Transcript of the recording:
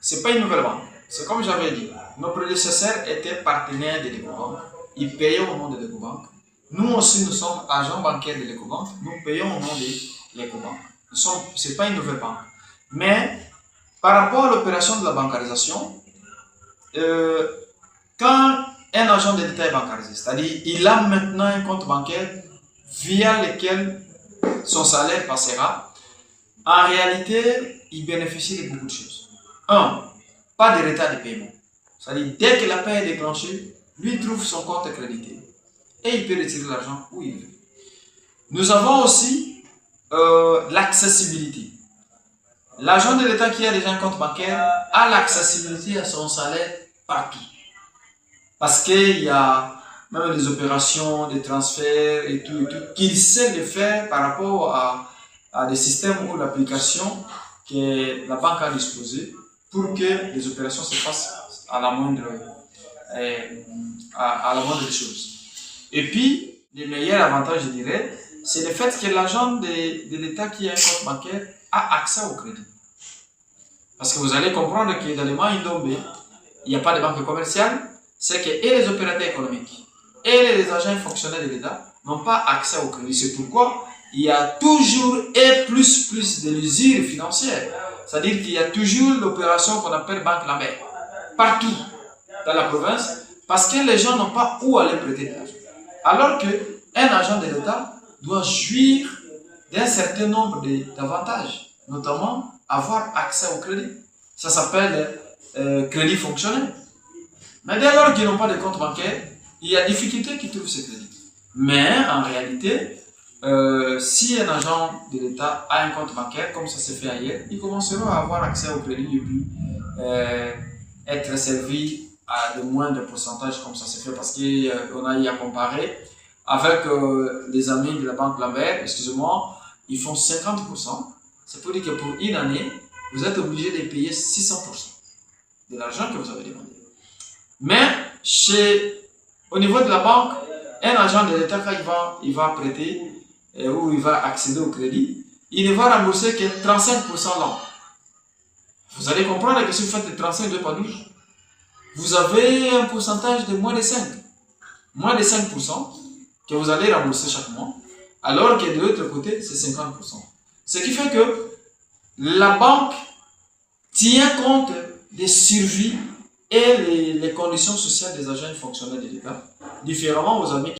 c'est pas une nouvelle banque. C'est comme j'avais dit, nos prédécesseurs étaient partenaires de l'Ecobank. Ils payaient au nom de l'Ecobank. Nous aussi, nous sommes agents bancaires de l'Ecobank. Nous payons au nom de l'Ecobank. Ce n'est pas une nouvelle banque. Mais par rapport à l'opération de la bancarisation, quand un agent de l'État est bancarisé, c'est-à-dire il a maintenant un compte bancaire via lequel son salaire passera, en réalité, il bénéficie de beaucoup de choses. Un, pas de retard de paiement. C'est-à-dire, dès que la paie est déclenchée, lui trouve son compte crédité et il peut retirer l'argent où il veut. Nous avons aussi l'accessibilité. L'agent de l'État qui a déjà un compte bancaire a l'accessibilité à son salaire partout. Parce qu'il y a même des opérations, des transferts et tout, qu'il sait le faire par rapport à des systèmes ou l'application que la banque a disposé pour que les opérations se fassent à la moindre des choses. Et puis, le meilleur avantage, je dirais, c'est le fait que l'agent de l'État qui a un compte bancaire a accès au crédit. Parce que vous allez comprendre que dans le mois Indombe, il n'y a pas de banque commerciale, c'est que et les opérateurs économiques et les agents fonctionnaires de l'État n'ont pas accès au crédit. C'est pourquoi il y a toujours plus de l'usure financière. C'est-à-dire qu'il y a toujours l'opération qu'on appelle banque Lambert, partout dans la province, parce que les gens n'ont pas où aller prêter de l'argent. Alors qu'un agent de l'État doit jouir d'un certain nombre d'avantages, notamment avoir accès au crédit. Ça s'appelle crédit fonctionnel. Mais dès lors qu'ils n'ont pas de compte bancaire, il y a difficulté qu'ils trouvent ce crédit. Mais en réalité, si un agent de l'État a un compte bancaire, comme ça se fait ailleurs, ils commenceront à avoir accès au crédit et puis être servis à de moindres pourcentages comme ça se fait, parce qu'on a y à comparer avec les amis de la banque Lambert, excusez-moi, ils font 50%. C'est pour dire que pour une année, vous êtes obligé de payer 600% de l'argent que vous avez demandé. Mais au niveau de la banque, un agent de l'État, quand il va prêter ou il va accéder au crédit, il ne va rembourser que 35% là. Vous allez comprendre que si vous faites les 35 par 12, vous avez un pourcentage de moins de 5. Moins de 5% que vous allez rembourser chaque mois, alors que de l'autre côté, c'est 50%. Ce qui fait que la banque tient compte des survies et les conditions sociales des agents fonctionnaires de l'État, différemment aux amis